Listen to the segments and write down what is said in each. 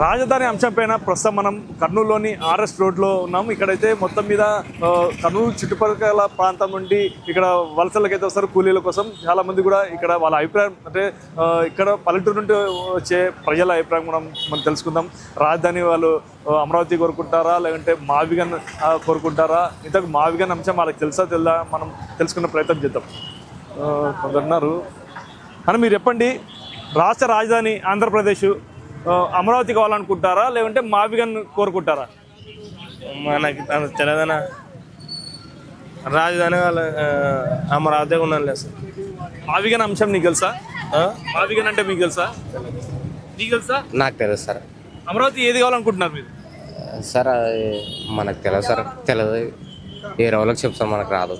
రాజధాని అంశం పైన ప్రస్తుతం మనం కర్నూలులోని ఆర్ఎస్ రోడ్లో ఉన్నాం. ఇక్కడైతే మొత్తం మీద కర్నూలు చుట్టుపక్కల ప్రాంతం నుండి ఇక్కడ వలసలకైతే వస్తారు కూలీల కోసం. చాలా మంది కూడా ఇక్కడ వాళ్ళ అభిప్రాయం అంటే ఇక్కడ పల్లెటూరు నుండి వచ్చే ప్రజల అభిప్రాయం కూడా మనం తెలుసుకుందాం. రాజధాని వాళ్ళు అమరావతి కోరుకుంటారా లేదంటే మావిగన్ కోరుకుంటారా? ఇంతకు మావిగన్ అంశం వాళ్ళకి తెలుసా తెల్దా మనం తెలుసుకునే ప్రయత్నం చేద్దాం. కొందరున్నారు అని మీరు చెప్పండి, రాష్ట్ర రాజధాని ఆంధ్రప్రదేశ్ అమరావతి కావాలనుకుంటారా లేదంటే మావిగన్ కోరుకుంటారా? మనకి తెలంగాణ రాజధాని అమరావతి ఉన్నాను లేదు సార్. మావిగన్ అంశం నీకు తెలుసా? మావిగన్ అంటే మీకు తెలుసా? నీకు తెలుసా? నాకు తెలుసు సార్. అమరావతి ఏది కావాలనుకుంటున్నారు మీరు? సార్ అది మనకు తెలియదు సార్. తెలియదు, ఏ రోజులకు చెప్తాం, మనకు రాదు.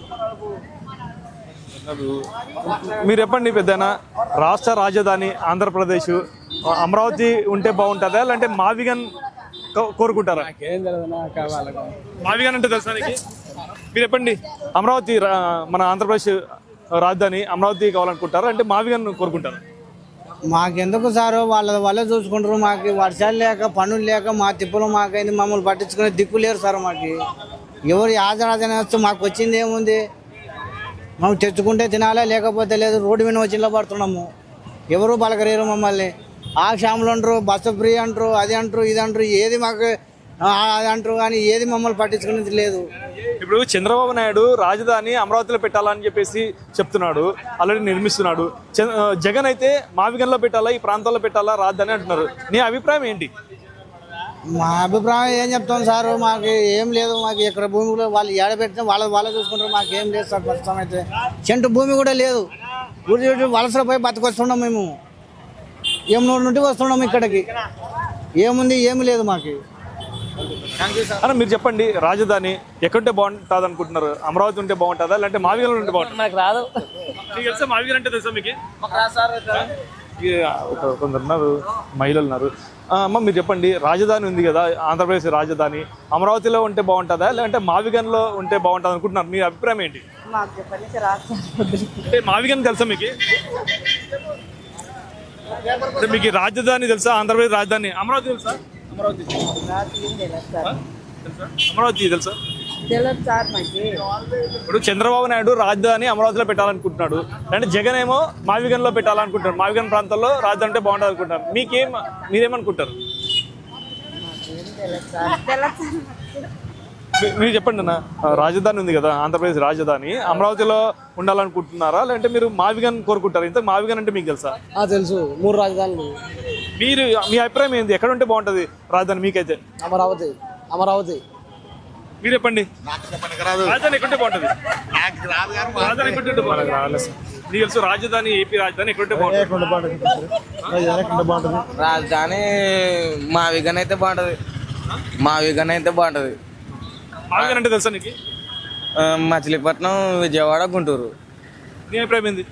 మీరు చెప్పండి పెద్దనా, రాష్ట్ర రాజధాని ఆంధ్రప్రదేశ్ అమరావతి ఉంటే బాగుంటుందా లేదంటే మావిగన్ కోరుకుంటారా? మావిగన్ అంటే తెలుసా నీకు? మీరు చెప్పండి, అమరావతి మన ఆంధ్రప్రదేశ్ రాజధాని అమరావతి కావాలనుకుంటారా అంటే మావిగన్ కోరుకుంటారా? మాకెందుకు సారు, వాళ్ళే చూసుకుంటారు. మాకు వర్షాలు లేక పనులు లేక మా తిప్పులు మాకైంది, మమ్మల్ని పట్టించుకునే దిక్కు లేరు సార్. మాకు ఎవరు రాజధాని వస్తే మాకు వచ్చింది ఏముంది? మేము తెచ్చుకుంటే తినాలా, లేకపోతే లేదు. రోడ్డు మీద వచ్చిలో పడుతున్నాము, ఎవరు బలకరేరు మమ్మల్ని. ఆ క్షాములు అంటారు, బస్సు ఫ్రీ అంటారు, అది అంటారు, ఇది అంటారు, ఏది మాకు అది అంటారు కానీ ఏది మమ్మల్ని పట్టించుకునేది లేదు. ఇప్పుడు చంద్రబాబు నాయుడు రాజధాని అమరావతిలో పెట్టాలని చెప్పేసి చెప్తున్నాడు, ఆల్రెడీ నిర్మిస్తున్నాడు. జగన్ అయితే మావిగన్లో పెట్టాలా, ఈ ప్రాంతాల్లో పెట్టాలా రాజధాని అంటున్నారు. నీ అభిప్రాయం ఏంటి? మా అభిప్రాయం ఏం చెప్తాం సారు, మాకు ఏం లేదు. మాకు ఇక్కడ భూమిలో వాళ్ళు ఏడబెట్టిన వాళ్ళే చూసుకుంటారు. మాకు ఏం లేదు సార్. ప్రస్తుతం అయితే చెంటు భూమి కూడా లేదు. ఊరి వలసలో పోయి బతకొస్తున్నాం మేము. ఏమూరు నుండి వస్తున్నాం ఇక్కడికి. ఏముంది? ఏమి లేదు మాకు. అన్న మీరు చెప్పండి, రాజధాని ఎక్కడుంటే బాగుంటుంది అనుకుంటున్నారు? అమరావతి ఉంటే బాగుంటుందా లేదంటే మావిగన్ ఉంటే బాగుంటుంది? నాకు రాదు. తెలుసా మావిగన్ అంటే? తెలుసా మీకు? కొందరు ఉన్నారు, మహిళలు ఉన్నారు. అమ్మ మీరు చెప్పండి, రాజధాని ఉంది కదా ఆంధ్రప్రదేశ్ రాజధాని, అమరావతిలో ఉంటే బాగుంటుందా లేదంటే మావిగన్లో ఉంటే బాగుంటుంది అనుకుంటున్నారు? మీ అభిప్రాయం ఏంటి? అంటే మావిగన్ తెలుసా మీకు? అంటే మీకు రాజధాని తెలుసా? ఆంధ్రప్రదేశ్ రాజధాని అమరావతి తెలుసా? అమరావతి తెలుసా? ఇప్పుడు చంద్రబాబు నాయుడు రాజధాని అమరావతిలో పెట్టాలనుకుంటున్నాడు, అంటే జగన్ ఏమో మావిగన్లో పెట్టాలనుకుంటున్నాడు. మావిగన్ ప్రాంతంలో రాజధాని అంటే బాగుంటుంది అనుకుంటున్నారు. మీరేమనుకుంటారు? మీరు చెప్పండి అన్న, రాజధాని ఉంది కదా ఆంధ్రప్రదేశ్ రాజధాని, అమరావతిలో ఉండాలనుకుంటున్నారా లేదంటే మీరు మావిగన్ కోరుకుంటారు? ఇంత మావిగన్ అంటే మీకు తెలుసా? తెలుసు, 3 రాజధానులు. మీరు మీ అభిప్రాయం ఏంది? ఎక్కడ ఉంటే బాగుంటుంది రాజధాని మీకైతే? అమరావతి. మీరు చెప్పండి, రాజధాని ఎక్కడుంటే బాగుంటుంది? రాజధాని ఎక్కడుంటే బాగుంటుంది? నీకు తెలుసు రాజధాని, ఏపీ రాజధాని ఎక్కడుంటే బాగుంటుంది? రాజధాని మావిగన్ అయితే బాగుంటుంది. మావిగన్ అంటే తెలుసా నీకు? మచిలీపట్నం, విజయవాడ, గుంటూరు. నీ అభిప్రాయం ఏంది?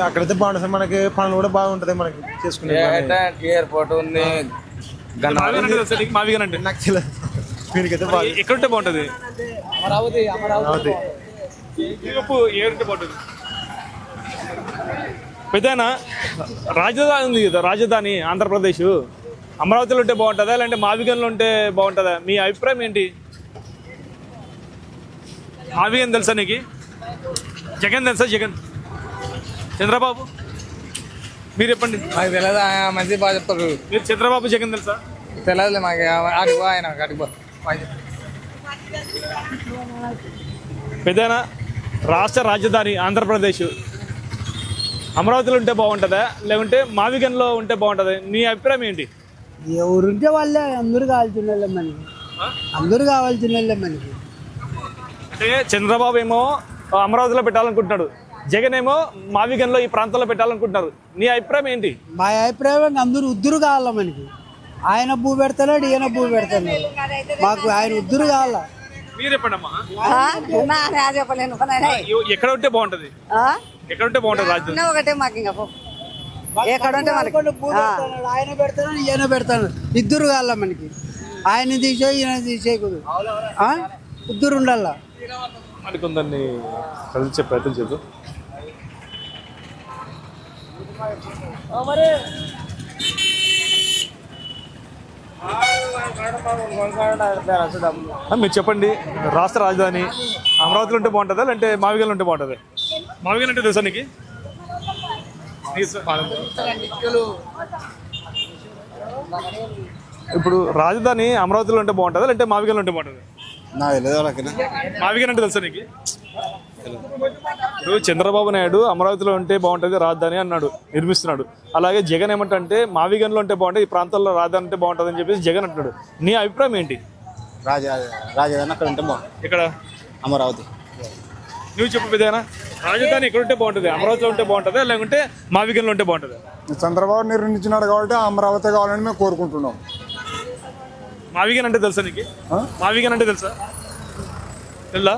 అక్కడైతే బాగుంటుంది సార్. మనకి పనులు కూడా బాగుంటుంది మనకి చేసుకునే. ఎయిర్పోర్ట్ ఉంది. మావిగన్ అంటే నాకు తెలియదు. మీకైతే ఎక్కడుంటే బాగుంటుంది? అమరావతి. ఏడుంటే బాగుంటుంది? పెద్దనా, రాజధాని ఉంది కదా రాజధాని ఆంధ్రప్రదేశ్, అమరావతిలో ఉంటే బాగుంటుందా లేదంటే మావిగన్లో ఉంటే బాగుంటుందా? మీ అభిప్రాయం ఏంటి? మావిగన్ తెలుసా నీకు? జగన్ తెలుసా? జగన్, చంద్రబాబు, మీరు చెప్పండి. మాకు తెలియదు, మంచి బాగా చెప్తారు. మీరు చంద్రబాబు, జగన్ తెలుసా? తెలియదు మాకు. ఆయన పెద్దనా, రాష్ట్ర రాజధాని ఆంధ్రప్రదేశ్ అమరావతిలో ఉంటే బాగుంటుందా లేకుంటే మావిగన్లో ఉంటే బాగుంటుందా? నీ అభిప్రాయం ఏంటి? ఎవరుంటే వాళ్ళే, అందరూ కావాల్సిన మనకి. అంటే చంద్రబాబు ఏమో అమరావతిలో పెట్టాలనుకుంటున్నాడు, జగన్ ఏమో మావిగన్లో ఈ ప్రాంతంలో పెట్టాలనుకుంటున్నారు. నీ అభిప్రాయం ఏంటి? మా అభిప్రాయం అందరూ ఉద్దురు కావాలా మనకి. ఆయన భూ పెడతాడు, ఈయన భూ పెడతాడు. మాకు ఆయన ఉద్దురు కావాలా. మీరు చెప్పండి అమ్మా, ఎక్కడ ఉంటే బాగుంటుంది? ఎక్కడ ఉంటే బాగుంటుంది రాజధాని? ఒకటే మాకు ఇంకా ఆయన పెడతాడు, ఈయన పెడతాడు. ఇద్దరు కావాలా మనకి. ఆయన తీసే, ఈయన తీసేయకూడదు. ఉద్దురు ఉండాలా. మరి కొందరిని కలిసే ప్రయత్నం చేద్దాం. మీరు చెప్పండి, రాష్ట్ర రాజధాని అమరావతిలో ఉంటే బాగుంటుందా లేదంటే మావిగల్లో ఉంటే బాగుంటుంది? మావిగల్ అంటే తెలుసా నీకు? ఇప్పుడు రాజధాని అమరావతిలో ఉంటే బాగుంటుందా లేదంటే మావిగల్లో ఉంటే బాగుంటుంది? మావిగల్ అంటే తెలుసా నీకు? ఇప్పుడు చంద్రబాబు నాయుడు అమరావతిలో ఉంటే బాగుంటుంది రాజధాని అన్నాడు, నిర్మిస్తున్నాడు. అలాగే జగన్ ఏమంటే మావిగన్లో ఉంటే బాగుంటుంది, ఈ ప్రాంతాల్లో రాజధాని ఉంటే బాగుంటుంది అని చెప్పేసి జగన్ అంటున్నాడు. నీ అభిప్రాయం ఏంటి? రాజధాని అక్కడ ఉంటే బాగుంది, ఇక్కడ అమరావతి. నువ్వు చెప్పు పెద్దనా, రాజధాని ఎక్కడ ఉంటే బాగుంటుంది? అమరావతిలో ఉంటే బాగుంటుందా లేకుంటే మావిగన్లో ఉంటే బాగుంటుందా? చంద్రబాబు నిర్మించినాడు కాబట్టి అమరావతి కావాలని మేము కోరుకుంటున్నాం. మావిగన్ అంటే తెలుసా నీకు? మావిగన్ అంటే తెలుసా? తెలుసా?